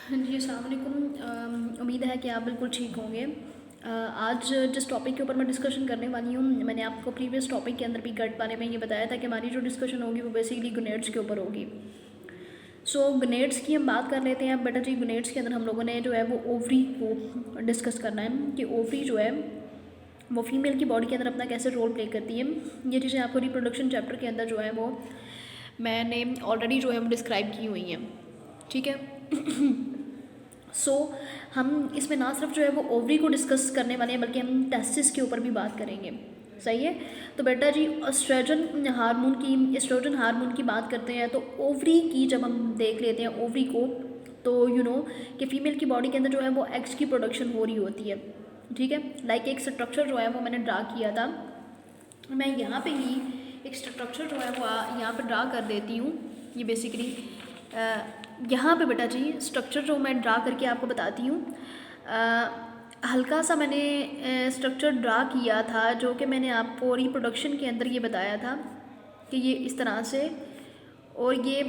जी, अस्सलाम वालेकुम। उम्मीद है कि आप बिल्कुल ठीक होंगे। आज जिस टॉपिक के ऊपर मैं डिस्कशन करने वाली हूँ, मैंने आपको प्रीवियस टॉपिक के अंदर भी गट बारे में ये बताया था कि हमारी जो डिस्कशन होगी वो बेसिकली गुनेट्स के ऊपर होगी। सो गुनेट्स की हम बात कर लेते हैं। बेटा जी, गुनेट्स के अंदर हम लोगों ने जो है वो ओवरी को डिस्कस करना है कि ओवरी जो है वो फीमेल की बॉडी के अंदर अपना कैसे रोल प्ले करती है। ये चीज़ें आपको रिप्रोडक्शन चैप्टर के अंदर जो है वो मैंने ऑलरेडी जो है वो डिस्क्राइब की हुई हैं, ठीक है। सो हम इसमें ना सिर्फ जो है वो ओवरी को डिस्कस करने वाले हैं, बल्कि हम टेस्टिस के ऊपर भी बात करेंगे। सही है। तो बेटा जी, एस्ट्रोजन हार्मोन की बात करते हैं तो ओवरी की जब हम देख लेते हैं ओवरी को, तो कि फीमेल की बॉडी के अंदर जो है वो एग्स की प्रोडक्शन हो रही होती है, ठीक है। लाइक एक स्ट्रक्चर जो है वो मैंने ड्रा किया था, मैं यहाँ पे ही एक स्ट्रक्चर जो है वो यहाँ पे ड्रा कर देती हूँ। ये बेसिकली यहाँ पे बेटा जी स्ट्रक्चर जो मैं ड्रा करके आपको बताती हूँ। हल्का सा मैंने स्ट्रक्चर ड्रा किया था, जो कि मैंने आपको रिप्रोडक्शन के अंदर ये बताया था कि ये इस तरह से, और ये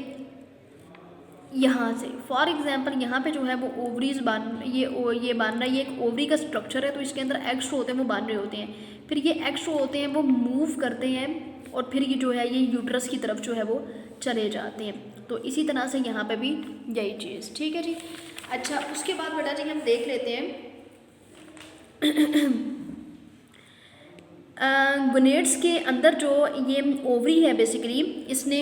यहाँ से फॉर एग्जांपल यहाँ पे जो है वो ओवरीज ये बन रहा है। ये एक ओवरी का स्ट्रक्चर है, तो इसके अंदर एग्स जो होते हैं वो बन रहे होते हैं। फिर ये एग्स जो होते हैं वो मूव करते हैं और फिर ये जो है ये यूट्रस की तरफ जो है वो चले जाते हैं। तो इसी तरह से यहाँ पे भी यही चीज़, ठीक है जी। अच्छा, उसके बाद बेटा जी हम देख लेते हैं गुनेट्स के अंदर जो ये ओवरी है बेसिकली इसने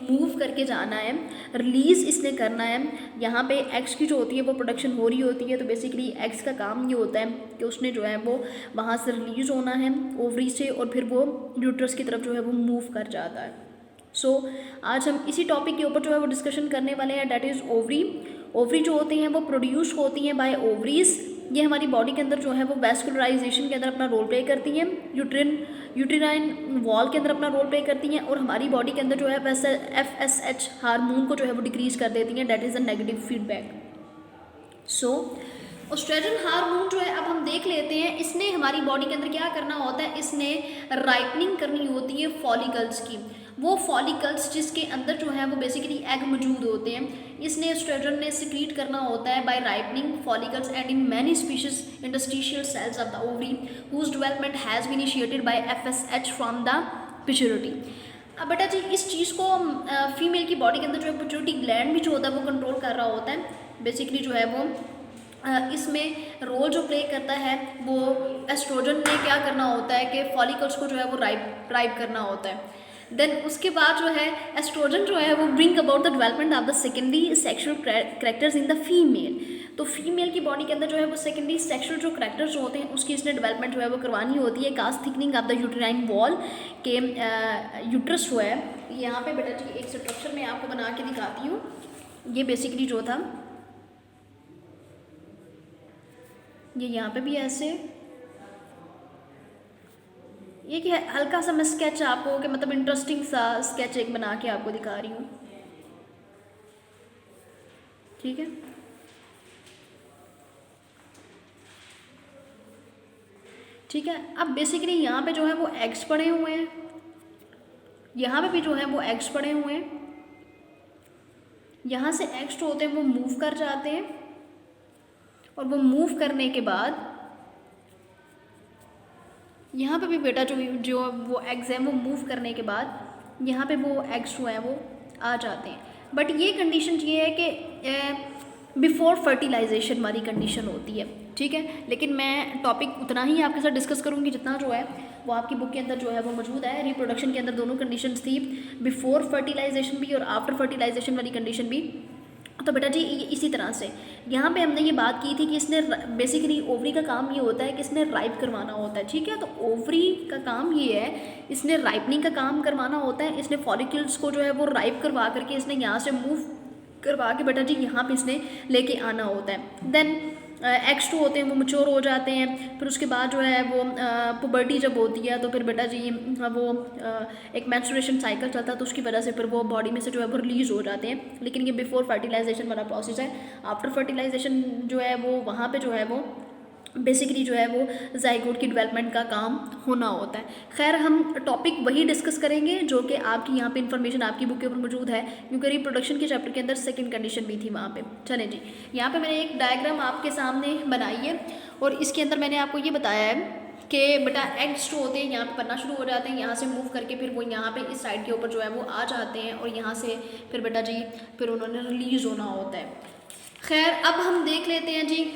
मूव करके जाना है, रिलीज़ इसने करना है। यहाँ पे एग्स की जो होती है वो प्रोडक्शन हो रही होती है, तो बेसिकली एग्स का काम ये होता है कि उसने जो है वो वहाँ से रिलीज़ होना है ओवरी से, और फिर वो यूट्रस की तरफ जो है वो मूव कर जाता है। सो आज हम इसी टॉपिक के ऊपर जो है वो डिस्कशन करने वाले हैं, डैट इज़ ओवरी। ओवरी जो होती हैं वो प्रोड्यूस होती हैं बाय ओवरीज। ये हमारी बॉडी के अंदर जो है वो वैस्कुलराइजेशन के अंदर अपना रोल प्ले करती हैं, यूट्रिनाइन वॉल के अंदर अपना रोल प्ले करती हैं, और हमारी बॉडी के अंदर जो है वैसे FSH हार्मोन को जो है वो डिक्रीज कर देती हैं, that is a negative feedback. So estrogen hormone जो है, अब हम देख लेते हैं इसने हमारी बॉडी के अंदर क्या करना होता है। इसने राइपनिंग करनी होती है फॉलिकल्स की, वो फॉलिकल्स जिसके अंदर जो है वो बेसिकली एग मौजूद होते हैं। इसने एस्ट्रोजन ने सिक्रीट करना होता है by ripening follicles and in many species interstitial cells of the ovary whose development has been initiated by FSH from the pituitary. अब बेटा जी इस चीज़ को फीमेल की बॉडी के अंदर जो है पिट्यूटरी ग्लैंड भी जो होता है वो कंट्रोल कर रहा होता है। बेसिकली जो है वो इसमें रोल जो प्ले करता है वो एस्ट्रोजन ने क्या करना होता है कि फॉलिकल्स को जो है वो राइप करना होता है। देन उसके बाद जो है एस्ट्रोजन जो है वो bring about the development of the secondary sexual characters in the female. तो फीमेल की बॉडी के अंदर जो है वो सेकेंडरी सेक्शुअल जो कैरेक्टर्स जो होते हैं उसकी इसने डेवलपमेंट जो है वो करवानी होती है। Cause thickening of the uterine wall के यूट्रस जो है, यहाँ पे बेटा जी एक स्ट्रक्चर मैं आपको बना के दिखाती हूँ। ये बेसिकली जो था ये यहाँ पे भी ऐसे, ये क्या है, हल्का सा मैं स्केच आपको कि मतलब इंटरेस्टिंग सा स्केच एक बना के आपको दिखा रही हूँ, ठीक है। ठीक है, अब बेसिकली यहाँ पे जो है वो एग्स पड़े हुए हैं, यहाँ पे भी जो है वो एग्स पड़े हुए हैं। यहाँ से एग्स जो होते हैं वो मूव कर जाते हैं, और वो मूव करने के बाद यहाँ पे भी बेटा जो जो वो एग्स हैं वो मूव करने के बाद यहाँ पे वो एग्स जो हैं वो आ जाते हैं। बट ये कंडीशन ये है कि बिफोर फर्टिलाइजेशन हमारी कंडीशन होती है, ठीक है। लेकिन मैं टॉपिक उतना ही आपके साथ डिस्कस करूँगी जितना जो है वो आपकी बुक के अंदर जो है वो मौजूद है। रिप्रोडक्शन के अंदर दोनों कंडीशंस थी, बिफोर फर्टिलाइजेशन भी और आफ्टर फर्टिलाइजेशन वाली कंडीशन भी। तो बेटा जी इसी तरह से यहाँ पे हमने ये बात की थी कि इसने बेसिकली ओवरी का काम ये होता है कि इसने राइप करवाना होता है, ठीक है। तो ओवरी का काम ये है, इसने राइपनिंग का काम करवाना होता है। इसने फॉलिकल्स को जो है वो राइप करवा करके इसने यहाँ से मूव करवा के बेटा जी यहाँ पे इसने लेके आना होता है। देन एक्स टू होते हैं वो मैच्योर हो जाते हैं। फिर उसके बाद जो है वो पुबर्टी जब होती है तो फिर बेटा जी वो एक मेंस्ट्रुएशन साइकिल चलता है, तो उसकी वजह से फिर वो बॉडी में से जो है वो रिलीज़ हो जाते हैं। लेकिन ये बिफोर फर्टिलाइजेशन वाला प्रोसेस है। आफ्टर फर्टिलाइजेशन जो है वो वहाँ पे जो है वो बेसिकली जो है वो जाइगोट की डेवलपमेंट का काम होना होता है। खैर हम टॉपिक वही डिस्कस करेंगे जो कि आपकी यहाँ पे इन्फॉर्मेशन आपकी बुक के ऊपर मौजूद है, क्योंकि रिप्रोडक्शन के चैप्टर के अंदर सेकंड कंडीशन भी थी वहाँ पे। चलें जी, यहाँ पे मैंने एक डायग्राम आपके सामने बनाई है और इसके अंदर मैंने आपको ये बताया है कि बेटा एग्स जो होते हैं यहाँ पे बनना शुरू हो जाते हैं, यहाँ से मूव करके फिर वो यहाँ पे इस साइड के ऊपर जो है वो आ जाते हैं और यहाँ से फिर बेटा जी फिर उन्होंने रिलीज होना होता है। खैर अब हम देख लेते हैं जी,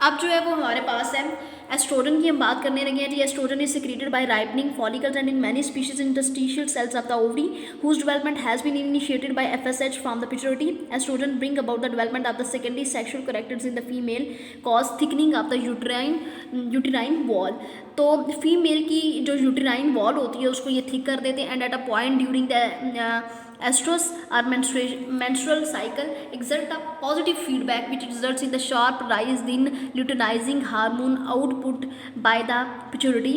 अब जो है वो हमारे पास है एस्ट्रोजन की हम बात करने लगे हैं जी। Estrogen is secreted by ripening follicles and in many species interstitial cells of the ovary whose development has been initiated by FSH from the pituitary. Estrogen bring about the development of the secondary sexual characters in the female cause thickening of the uterine wall. तो female की जो uterine wall होती है उसको ये thick कर देते हैं and at a point during the estrus or menstrual cycle exert a positive feedback which results in the sharp rise in luteinizing hormone output by the pituitary.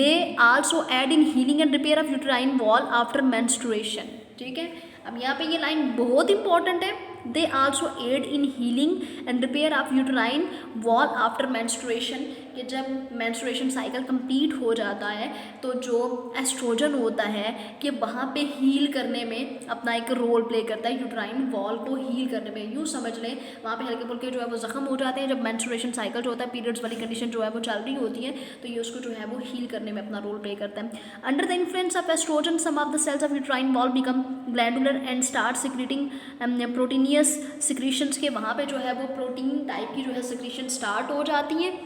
They also aid in healing and repair of uterine wall after menstruation. ठीक है, अब यहाँ पे ये line बहुत important है। They also aid in healing and repair of uterine wall after menstruation, कि जब मेंस्ट्रुएशन साइकिल कंप्लीट हो जाता है तो जो एस्ट्रोजन होता है कि वहाँ पे हील करने में अपना एक रोल प्ले करता है, यूटेराइन वॉल को हील करने में। यूँ समझ लें वहाँ पे हल्के फुल्के जो है वो ज़ख्म हो जाते हैं जब मेंस्ट्रुएशन साइकिल जो होता है, पीरियड्स वाली कंडीशन जो है वो चल रही होती है, तो ये उसको जो है वो हील करने में अपना रोल प्ले करता है। Under the influence of estrogen some of the cells of uterine wall become glandular and start secreting proteinaceous secretions, के वहाँ पे जो है वो प्रोटीन टाइप की जो है सिक्रीशन स्टार्ट हो जाती है।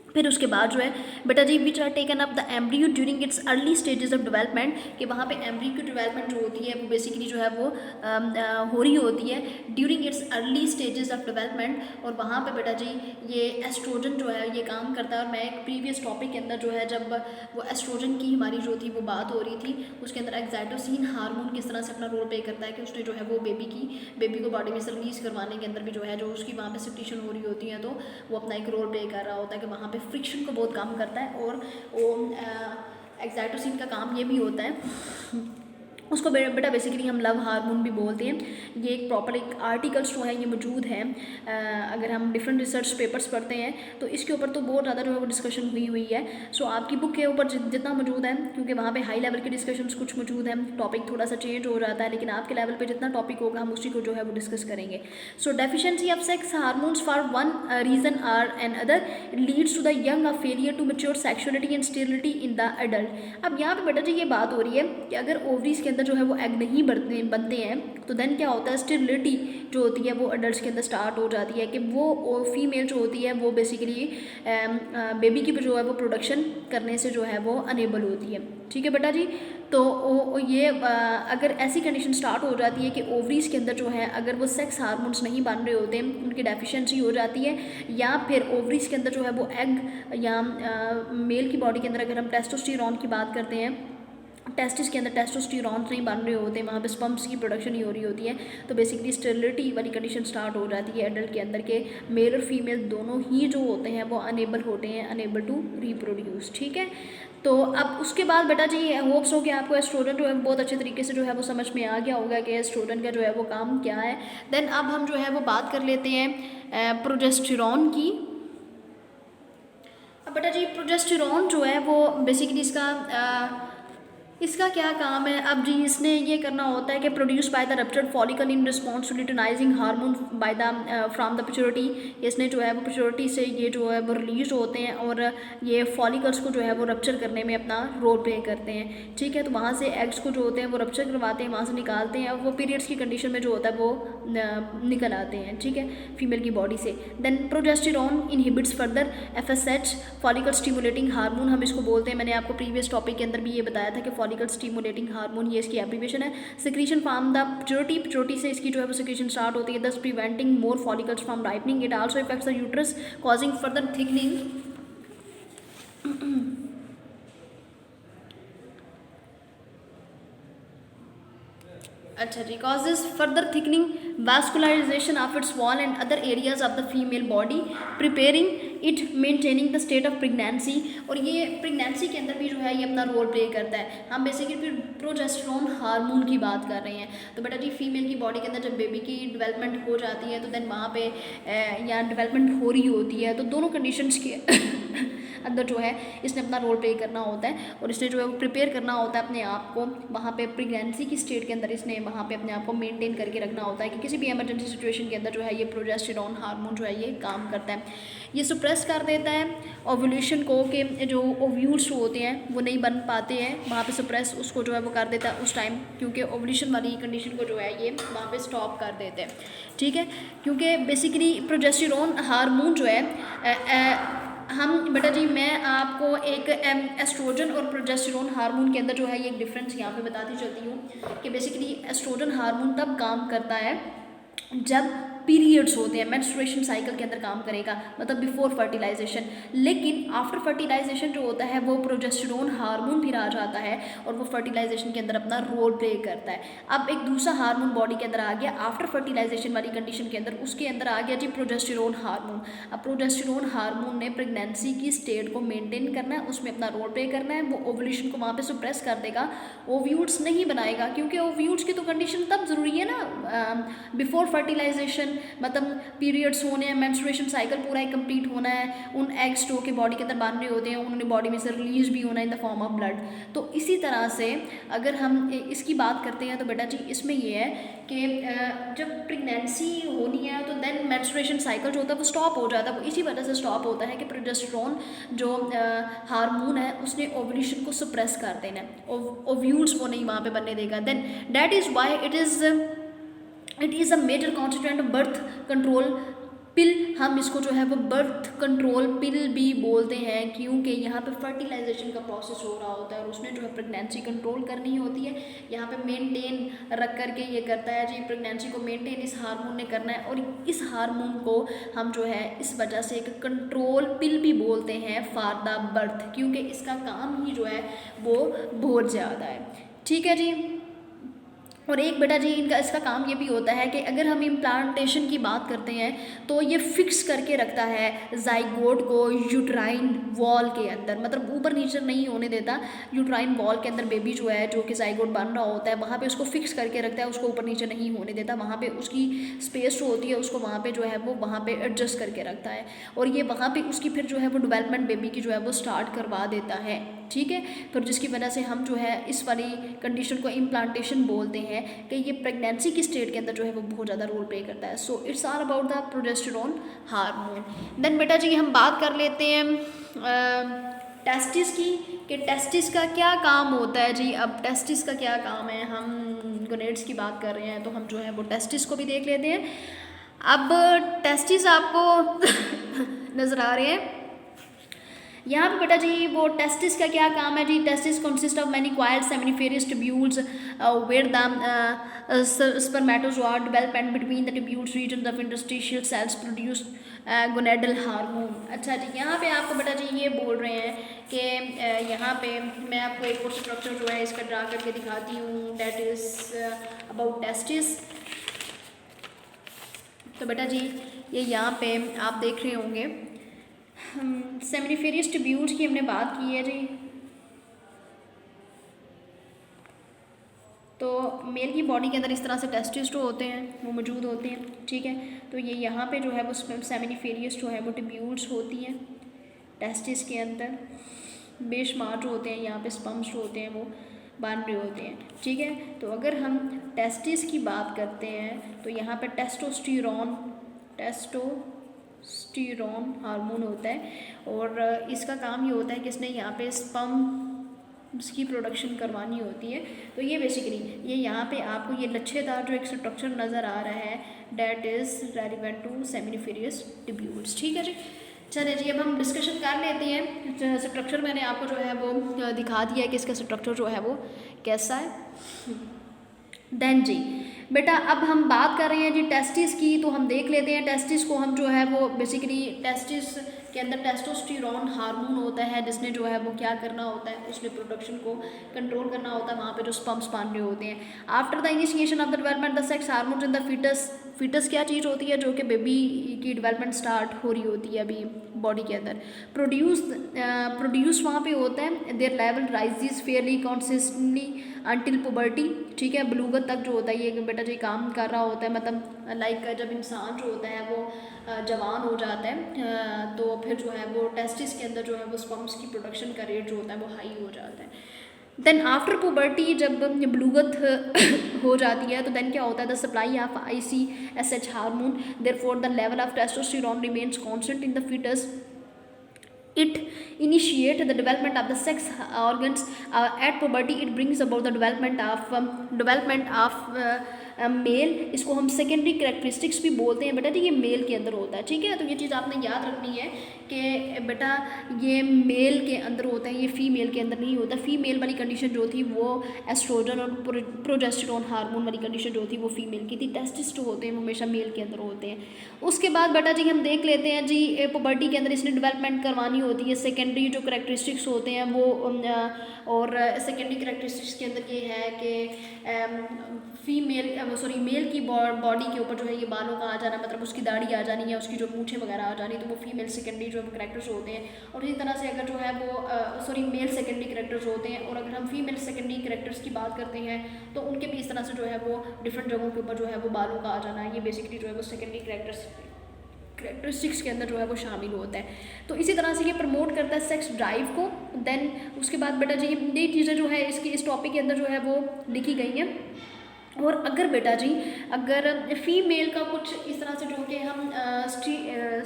फिर उसके बाद जो है बेटा जी which are taken up the embryo during its early stages of development, कि वहाँ पे एम्ब्रियो की डेवलपमेंट जो होती है वो बेसिकली जो है वो हो रही होती है during its early stages of development. और वहाँ पे बेटा जी ये एस्ट्रोजन जो है ये काम करता है। और मैं एक प्रीवियस टॉपिक के अंदर जो है जब वो एस्ट्रोजन की हमारी जो थी वो बात हो रही थी, उसके अंदर एक्साइटोसिन हार्मोन किस तरह से अपना रोल प्ले करता है कि उसने जो है वो बेबी को बॉडी में से रिलीज करवाने के अंदर भी जो है जो उसकी वहाँ पे सिक्रीशन हो रही होती है, तो वो अपना एक रोल प्ले कर रहा होता है कि वहाँ पे फ्रिक्शन को बहुत कम करता है। और वो एक्साइटोसिन का काम ये भी होता है, उसको बेटा बेसिकली हम लव हार्मोन भी बोलते हैं। ये एक प्रॉपर एक आर्टिकल्स जो है ये मौजूद है, अगर हम डिफरेंट रिसर्च पेपर्स पढ़ते हैं तो इसके ऊपर तो बहुत ज़्यादा जो है वो डिस्कशन हुई है। सो आपकी बुक के ऊपर जितना मौजूद है, क्योंकि वहाँ पे हाई लेवल के डिस्कशंस कुछ मौजूद हैं, टॉपिक थोड़ा सा चेंज हो जाता है, लेकिन आपके लेवल पे जितना टॉपिक होगा हम उसी को जो है वो डिस्कस करेंगे। So deficiency of sex hormones for one reason or and other leads to the young of failure to mature sexuality and sterility in the adult. अब यहाँ पे बेटा जी ये बात हो रही है कि अगर ओवरीज के अंदर जो है वो एग नहीं बनते हैं तो देन क्या होता है, स्टेरिलिटी जो होती है वो अडल्ट के अंदर स्टार्ट हो जाती है, कि वो फीमेल जो होती है वो बेसिकली बेबी की जो है वो प्रोडक्शन करने से जो है वो अनेबल होती है। ठीक है बेटा जी, तो ये अगर ऐसी कंडीशन स्टार्ट हो जाती है कि ओवरीज के अंदर जो है अगर वो सेक्स हार्मोन्स नहीं बन रहे होते, उनकी डेफिशिएंसी हो जाती है, या फिर ओवरीज के अंदर जो है वो एग या मेल की बॉडी के अंदर अगर हम टेस्टोस्टेरोन की बात करते हैं, टेस्टिस के अंदर टेस्टोस्टेरोन नहीं बन रहे होते, वहाँ पे स्पर्म्स की प्रोडक्शन ही हो रही होती है, तो बेसिकली स्टेरिलिटी वाली कंडीशन स्टार्ट हो जाती है एडल्ट के अंदर के मेल और फीमेल दोनों ही जो होते हैं वो अनेबल होते हैं, अनेबल टू रिप्रोड्यूस। ठीक है, तो अब उसके बाद बेटा जी होप्स हो कि आपको एस्ट्रोजन जो है बहुत अच्छे तरीके से जो है वो समझ में आ गया होगा कि एस्ट्रोजन का जो है वो काम क्या है। देन अब हम जो है वो बात कर लेते हैं प्रोजेस्टेरॉन की। अब बेटा जी प्रोजेस्टेरॉन जो है वो बेसिकली इसका क्या काम है। अब जी इसने ये करना होता है कि produce by the ruptured follicle in response to luteinizing hormone by the from the pituitary. इसने जो है वो पिट्यूटरी से ये जो है वो रिलीज होते हैं और ये फॉलिकल्स को जो है वो रप्चर करने में अपना रोल प्ले करते हैं। ठीक है, तो वहाँ से एग्स को जो होते हैं वो रप्चर करवाते हैं, वहाँ से निकालते हैं और वो पीरियड्स की कंडीशन में जो होता है वो निकल आते हैं। ठीक है, फीमेल की बॉडी से। Then progesterone inhibits further FSH follicle stimulating hormone हम इसको बोलते हैं। मैंने आपको प्रीवियस टॉपिक के अंदर भी ये बताया था कि फॉलिकल स्टिमुलेटिंग हार्मोन ये इसकी एब्रीविएशन है। सिक्रीशन फ्रॉम द पिट्यूटरी से इसकी जो है वो सिक्रीशन स्टार्ट होती है, दस preventing more follicles from ripening. It also effects the uterus causing further thickening. अच्छा जी, causes further thickening, vascularization of its wall and other areas of the female body, preparing it, maintaining the state of pregnancy। और ये pregnancy के अंदर भी जो है ये अपना रोल प्ले करता है। हम बेसिकली प्रोजेस्टेरोन हार्मोन की बात कर रहे हैं। तो बेटा जी फीमेल की बॉडी के अंदर जब बेबी की डेवलपमेंट हो जाती है तो देन वहाँ पे या डेवलपमेंट हो रही होती है तो दोनों कंडीशंस के अंदर जो है इसने अपना रोल प्ले करना होता है और इसने जो है वो प्रिपेयर करना होता है अपने आप को वहाँ पे प्रेगनेंसी की स्टेट के अंदर इसने वहाँ पे अपने आप को मेंटेन करके रखना होता है कि किसी भी इमरजेंसी सिचुएशन के अंदर जो है ये प्रोजेस्टेरोन हार्मोन जो है ये काम करता है। ये सप्रेस कर देता है ओव्यूलेशन को कि जो ओव्यूल्स होते हैं वो नहीं बन पाते हैं वहाँ पे सप्रेस उसको जो है वो कर देता है उस टाइम, क्योंकि ओव्यूलेशन वाली कंडीशन को जो है ये वहाँ पे स्टॉप कर देते हैं। ठीक है, क्योंकि बेसिकली प्रोजेस्टेरोन हार्मोन जो है हम बेटा जी मैं आपको एक एस्ट्रोजन और प्रोजेस्टेरोन हार्मोन के अंदर जो है ये एक डिफरेंस यहाँ पे बताती चलती हूँ कि बेसिकली एस्ट्रोजन हार्मोन तब काम करता है जब पीरियड्स होते हैं, मेंस्ट्रुएशन साइकिल के अंदर काम करेगा, मतलब बिफोर फर्टिलाइजेशन। लेकिन आफ्टर फर्टिलाइजेशन जो होता है वो प्रोजेस्टेरोन हार्मोन फिर आ जाता है और वो फर्टिलाइजेशन के अंदर अपना रोल प्ले करता है। अब एक दूसरा हार्मोन बॉडी के अंदर आ गया आफ्टर फर्टिलाइजेशन वाली कंडीशन के अंदर, उसके अंदर आ गया जी प्रोजेस्टेरोन हार्मोन। अब प्रोजेस्टेरोन हार्मोन ने प्रेगनेंसी की स्टेट को मेंटेन करना है, उसमें अपना रोल प्ले करना है, वो ओव्यूलेशन को वहाँ पे सप्रेस कर देगा, ओव्यूल्स नहीं बनाएगा, क्योंकि ओव्यूल्स की तो कंडीशन तब ज़रूरी है ना बिफोर फर्टिलाइजेशन, मतलब पीरियड्स होने हैं, मेंस्ट्रुएशन साइकिल पूरा ही कंप्लीट होना है, उन एग्स जो के बॉडी के अंदर बन रहे होते हैं उन्होंने बॉडी में से रिलीज भी होना है in the form of blood. तो इसी तरह से अगर हम इसकी बात करते हैं तो बेटा जी इसमें ये है कि जब प्रेगनेंसी होनी है तो देन मेंस्ट्रुएशन साइकिल जो होता है वो स्टॉप हो जाता है। वो इसी वजह से स्टॉप होता है कि प्रोजेस्टेरोन जो हार्मोन है उसने ओव्यूलेशन को सप्रेस कर देना है, ओव्यूल्स वो नहीं वहाँ पे बनने देगा। Then that is why it is a major constituent birth control pill. हम इसको जो है वो बर्थ कंट्रोल पिल भी बोलते हैं, क्योंकि यहाँ पे फर्टिलाइजेशन का प्रोसेस हो रहा होता है और उसने जो है प्रेगनेंसी कंट्रोल करनी होती है, यहाँ पे मेंटेन रख करके ये करता है जी, प्रेगनेंसी को मेंटेन इस हार्मोन ने करना है। और इस हार्मोन को हम जो है इस वजह से एक कंट्रोल पिल भी बोलते हैं फॉर द बर्थ, क्योंकि इसका काम ही जो है वो बहुत ज़्यादा है। ठीक है जी। और एक बेटा जी इसका काम ये भी होता है कि अगर हम इम्प्लांटेशन की बात करते हैं तो ये फिक्स करके रखता है जाइगोट को यूट्राइन वॉल के अंदर, मतलब ऊपर नीचे नहीं होने देता। यूट्राइन वॉल के अंदर बेबी जो है जो कि जाइगोट बन रहा होता है वहाँ पे उसको फिक्स करके रखता है, उसको ऊपर नीचे नहीं होने देता। वहाँ पे उसकी स्पेस जो होती है उसको वहाँ पे जो है वो वहाँ पे एडजस्ट करके रखता है और ये वहाँ पे उसकी फिर जो है वो डेवलपमेंट बेबी की जो है वो स्टार्ट करवा देता है। ठीक है, फिर जिसकी वजह से हम जो है इस वाली कंडीशन को इम्प्लांटेशन बोलते हैं कि ये प्रेगनेंसी की स्टेट के अंदर जो है वो बहुत ज़्यादा रोल प्ले करता है। So it's all about the progesterone hormone. Then बेटा जी हम बात कर लेते हैं टेस्टिस की, कि टेस्टिस का क्या काम होता है जी। अब टेस्टिस का क्या काम है, हम गोनेड्स की बात कर रहे हैं तो हम जो है वो टेस्टिस को भी देख लेते हैं। अब टेस्टिस आपको नज़र आ रहे हैं यहाँ पे बेटा जी, वो टेस्टिस का क्या काम है जी। Testis consist of many coiled seminiferous tubules where the spermatozoa develop and between the tubules region of interstitial cells produce gonadal hormone. अच्छा जी, यहाँ पे आपको बेटा जी ये बोल रहे हैं कि यहाँ पे मैं आपको एक और स्ट्रक्चर जो है इसका ड्रा करके दिखाती हूँ, दैट इज़ अबाउट टेस्टिस। तो बेटा जी ये यहाँ पे आप देख रहे होंगे सेमिनिफेरियस ट्यूब्यूल्स की हमने बात की है जी। तो मेल की बॉडी के अंदर इस तरह से टेस्टिस जो होते हैं वो मौजूद होते हैं। ठीक है, तो ये यहाँ पे जो है वो सेमिनिफेरियस जो है वो ट्यूब्यूल्स होती हैं टेस्टिस के अंदर। बेशुमार जो होते हैं यहाँ पे स्पर्म्स जो होते हैं वो बन रहे होते हैं। ठीक है, तो अगर हम टेस्टिस की बात करते हैं तो यहाँ पे टेस्टोस्टेरोन हार्मोन होता है और इसका काम ये होता है कि इसने यहाँ पे स्पर्म्स की प्रोडक्शन करवानी होती है। तो ये बेसिकली ये यहाँ पे आपको ये लच्छेदार जो एक स्ट्रक्चर नज़र आ रहा है that is relevant to seminiferous tubules. ठीक है जी, चलिए जी अब हम डिस्कशन कर लेते हैं। स्ट्रक्चर मैंने आपको जो है वो दिखा दिया है कि इसका स्ट्रक्चर जो है वो कैसा है। देन जी बेटा अब हम बात कर रहे हैं जी टेस्टिस की, तो हम देख लेते हैं टेस्टिस को। हम जो है वो बेसिकली टेस्टिस के अंदर टेस्टोस्टेरोन हार्मोन होता है, जिसने जो है वो क्या करना होता है, उसने प्रोडक्शन को कंट्रोल करना होता है, वहाँ पे जो स्पर्म्स बन रहे होते हैं। After the initiation of the development the sex hormones in the foetus क्या चीज़ होती है, जो कि बेबी की डेवलपमेंट स्टार्ट हो रही होती है अभी बॉडी के अंदर, प्रोड्यूस वहाँ पे होता है। Their level rises Fairlie consistently until puberty, ठीक है, बलूगत तक जो होता है ये बेटा जी काम कर रहा होता है, मतलब लाइक जब इंसान जो होता है वो जवान हो जाता है तो फिर जो है वो टेस्टिस के अंदर जो है वो स्पर्म्स की प्रोडक्शन का रेट जो होता है वो हाई हो जाता है। देन आफ्टर पुबर्टी जब बलूगत हो जाती है तो देन क्या होता है, the supply of ICSH hormone, therefore the level of testosterone remains constant in the foetus, it initiate the development of the sex organs at puberty, it brings about the development of male. इसको हम secondary characteristics भी बोलते हैं बेटा जी, ये mail के अंदर होता है, ठीक है। तो ये चीज़ आपने याद रखनी है कि बेटा ये मेल के अंदर होता है, ये फीमेल के अंदर नहीं होता। फीमेल वाली कंडीशन जो थी वो एस्ट्रोजन और प्रोजेस्टेरोन हार्मोन वाली कंडीशन जो थी वो फीमेल की थी। टेस्टिस जो होते हैं वो हमेशा मेल के अंदर होते हैं। उसके बाद बेटा जी हम देख लेते हैं जी पुबर्टी के अंदर इसने डेवलपमेंट करवानी होती है। सेकेंडरी जो करेक्टरिस्टिक्स होते हैं वो और सेकेंडरी करेक्टरिस्टिक्स के अंदर ये है कि मेल की बॉडी के ऊपर जो है ये बालों का आ जाना, मतलब उसकी दाढ़ी आ जानी है, उसकी जो मूछें वगैरह आ जानी, तो वो फीमेल सेकेंडरी जो करेक्टर्स होते हैं। और इसी तरह से अगर जो है वो मेल सेकेंडरी करेक्टर्स होते हैं, और अगर हम फीमेल सेकेंडरी करेक्टर्स की बात करते हैं तो उनके भी इस तरह से जो है वो डिफरेंट जगहों के ऊपर जो है वो बालों का आ जाना है, ये बेसिकली जो है वो सेकेंडरी करेक्टरिस्टिक्स के अंदर जो है वो शामिल होता है। तो इसी तरह से ये प्रमोट करता है सेक्स ड्राइव को। देन उसके बाद बेटा जी ये चीज़ें जो है इसकी इस टॉपिक के अंदर जो है वो लिखी गई हैं। और अगर बेटा जी अगर फीमेल का कुछ इस तरह से जो कि हम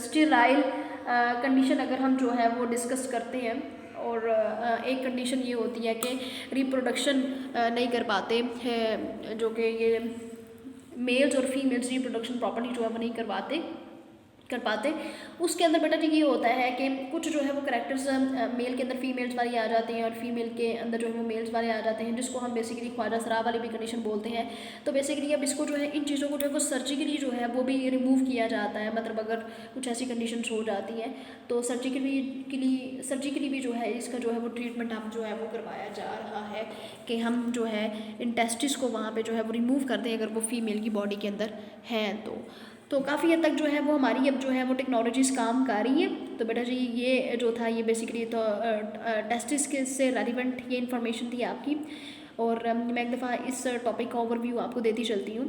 स्टीराइल कंडीशन अगर हम जो है वो डिस्कस करते हैं, और एक कंडीशन ये होती है कि रिप्रोडक्शन नहीं कर पाते हैं, जो कि ये मेल्स और फीमेल्स रिप्रोडक्शन प्रॉपर्ली जो है वो नहीं कर पाते। उसके अंदर बेटा जी ये होता है कि कुछ जो है वो करेक्टर्स मेल के अंदर फीमेल्स वाले आ जाते हैं और फीमेल के अंदर जो है वो मेल्स वाले आ जाते हैं, जिसको हम बेसिकली ख्वाजा सराब वाली भी कंडीशन बोलते हैं। तो बेसिकली अब इसको जो है इन चीज़ों को जो है वो सर्जिकली जो है वो भी रिमूव किया जाता है, मतलब अगर कुछ ऐसी कंडीशंस हो जाती हैं तो सर्जिकली भी जो है इसका जो है वो ट्रीटमेंट हम जो है वो करवाया जा रहा है कि हम जो है इंटेस्टिस को वहाँ पर जो है वो रिमूव कर दें अगर वो फीमेल की बॉडी के अंदर हैं तो काफ़ी हद तक जो है वो हमारी अब जो है वो टेक्नोलॉजीज़ काम कर रही हैं। तो बेटा जी ये जो था ये बेसिकली तो टेस्टिस के से रेलिवेंट ये इन्फॉर्मेशन थी आपकी, और मैं एक दफ़ा इस टॉपिक का ओवरव्यू आपको देती चलती हूँ।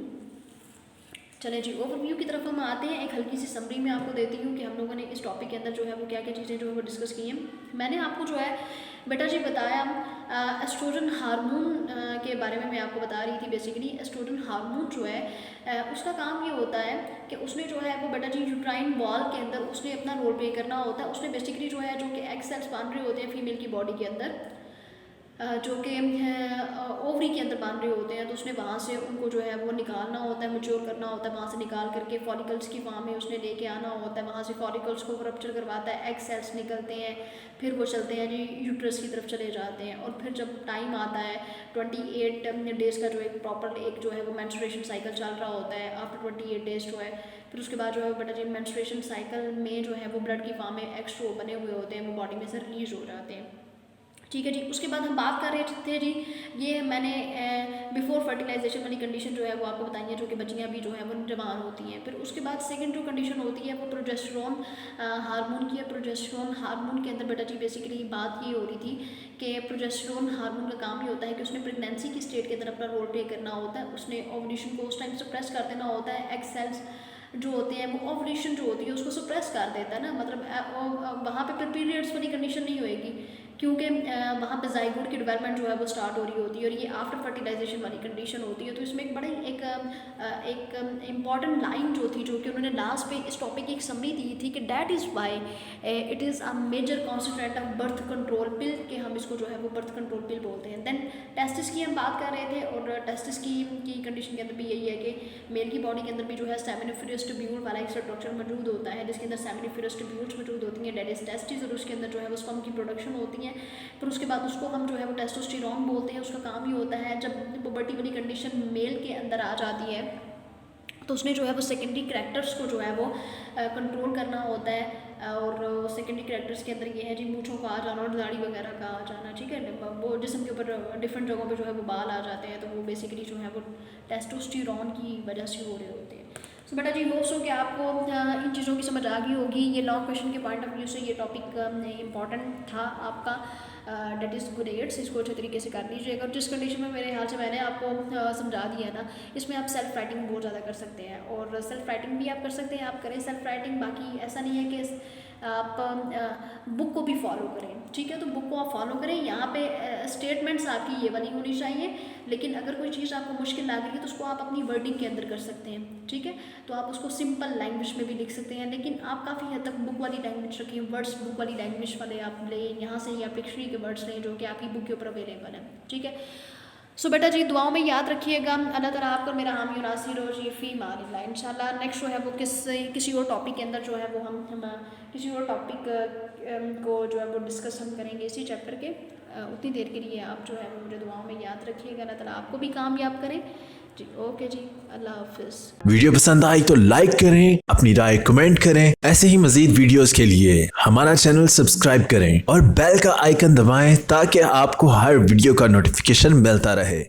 चले जी ओवरव्यू की तरफ हम आते हैं। एक हल्की सी समरी में आपको देती हूँ कि हम लोगों ने इस टॉपिक के अंदर जो है वो क्या क्या चीज़ें जो है वो डिस्कस की हैं। मैंने आपको जो है बेटा जी बताया एस्ट्रोजन हार्मोन के बारे में मैं आपको बता रही थी। बेसिकली एस्ट्रोजन हार्मोन जो है उसका काम ये होता है कि उसने जो है वो बेटा जी यूट्राइन वॉल के अंदर उसने अपना रोल प्ले करना होता है। उसने बेसिकली जो है जो कि एग सेल्स बन रहे होते हैं फीमेल की बॉडी के अंदर, जो कि ओवरी के अंदर बन रहे होते हैं, तो उसने वहाँ से उनको जो है वो निकालना होता है, मैच्योर करना होता है, वहाँ से निकाल करके फॉलिकल्स की फॉर्म में उसने लेके आना होता है। वहाँ से फॉलिकल्स को रप्चर करवाता है, एग सेल्स निकलते हैं, फिर वो चलते हैं जी यूट्रस की तरफ चले जाते हैं। और फिर जब टाइम आता है 28 डेज़ का जो एक प्रॉपर एक जो है वो मेंस्ट्रुएशन साइकिल चल रहा होता है। आफ्टर 28 डेज़ जो है फिर उसके बाद जो है बेटा जी मेंस्ट्रुएशन साइकिल में जो है वो ब्लड की फॉर्म में एक्स्ट्रो बने हुए होते हैं, वो बॉडी में से रिलीज हो जाते हैं। ठीक है जी। उसके बाद हम बात कर रहे थे जी ये मैंने बिफोर फर्टिलाइजेशन वाली कंडीशन जो है वो आपको बताई है, जो कि बच्चियाँ भी जो है वो जवान होती हैं। फिर उसके बाद सेकंड जो कंडीशन होती है वो प्रोजेस्टेरोन हार्मोन की है। प्रोजेस्टेरोन हार्मोन के अंदर बेटा जी बेसिकली बात ये हो रही थी कि प्रोजेस्टेरोन हार्मोन का काम ये होता है कि उसने प्रेगनेंसी की स्टेट के अंदर अपना रोल प्ले करना होता है। उसने ओवुलेशन को उस टाइम सप्रेस कर देना होता है। एग सेल्स जो होते हैं वो ओवुलेशन जो होती है उसको सप्रेस कर देता है ना, मतलब वहाँ पे फिर पीरियड्स वाली कंडीशन नहीं होएगी, क्योंकि वहाँ पे जाइगोट की डेवलपमेंट जो है वो स्टार्ट हो रही होती है और ये आफ्टर फर्टिलाइजेशन वाली कंडीशन होती है। तो इसमें एक बड़ी एक इम्पॉर्टेंट लाइन जो थी, जो कि उन्होंने लास्ट पे इस टॉपिक की एक समरी दी थी कि that is why it is a major concentrate of birth control pill, कि हम इसको जो है वो बर्थ कंट्रोल पिल बोलते हैं। देन टेस्टिस की हम बात कर रहे थे, और टेस्टिस की कंडीशन के अंदर भी यही है कि मेल की बॉडी के अंदर भी जो है सेमिनिफेरस ट्यूब्यूल वाला एक स्ट्रक्चर मौजूद होता है, जिसके अंदर सेमिनिफेरस ट्यूब्यूल्स मौजूद होती हैं, डेट इज टेस्टिस, और उसके अंदर जो है वो स्पर्म की प्रोडक्शन होती है। हैं। फिर उसके बाद उसको हम जो है वो टेस्टोस्टेरोन बोलते हैं। उसका काम ही होता है जब पुबर्टी वाली कंडीशन मेल के अंदर आ जाती है तो उसने जो है वो सेकेंडरी करैक्टर्स को जो है वो कंट्रोल करना होता है। और सेकेंडरी करैक्टर्स के अंदर ये है जी मूँछों का आ जाना और दाढ़ी वगैरह का आ जाना, ठीक है। वो जिस्म के ऊपर डिफरेंट जगहों पे जो है वो बाल आ जाते हैं, तो वो बेसिकली जो है वो टेस्टोस्टेरोन की वजह से हो रहे होते हैं। तो बेटा जी होप्स हो कि आपको इन चीज़ों की समझ आ गई होगी। ये लॉन्ग क्वेश्चन के पॉइंट ऑफ व्यू से ये टॉपिक इंपॉर्टेंट था आपका, डेट इज़ गुड एड्स, इसको अच्छे तरीके से कर लीजिएगा। और जिस कंडीशन में मेरे ख्याल से मैंने आपको समझा दिया ना, इसमें आप सेल्फ राइटिंग बहुत ज़्यादा कर सकते हैं और सेल्फ राइटिंग भी आप कर सकते हैं, आप करें सेल्फ राइटिंग। बाकी ऐसा नहीं है कि आप बुक को भी फॉलो करें, ठीक है। तो बुक को आप फॉलो करें, यहाँ पे स्टेटमेंट्स आपकी ये वाली होनी चाहिए, लेकिन अगर कोई चीज़ आपको मुश्किल लग रही है तो उसको आप अपनी वर्डिंग के अंदर कर सकते हैं, ठीक है। तो आप उसको सिंपल लैंग्वेज में भी लिख सकते हैं, लेकिन आप काफ़ी हद तक बुक वाली लैंग्वेज रखें, वर्ड्स बुक वाली लैंग्वेज वाले आप लें, यहाँ से ही आप डिक्शनरी के वर्ड्स लें जो कि आपकी बुक के ऊपर अवेलेबल है, ठीक है। सो बेटा जी दुआओं में याद रखिएगा। अल्लाह ताला आपको मेरा हामी और नासिर और जी फी मानिल्लाह। इंशाल्लाह नेक्स्ट जो है वो किसी और टॉपिक के अंदर जो है वो हम किसी और टॉपिक को जो है वो डिस्कस हम करेंगे इसी चैप्टर के। उतनी देर के लिए आप जो है वो मुझे दुआओं में याद रखिएगा। अल्लाह ताला आपको भी कामयाब करें जी। ओके जी, अल्लाह हाफिज़। वीडियो पसंद आई तो लाइक करें, अपनी राय कमेंट करें। ऐसे ही मजीद वीडियोस के लिए हमारा चैनल सब्सक्राइब करें और बेल का आइकन दबाएं ताकि आपको हर वीडियो का नोटिफिकेशन मिलता रहे।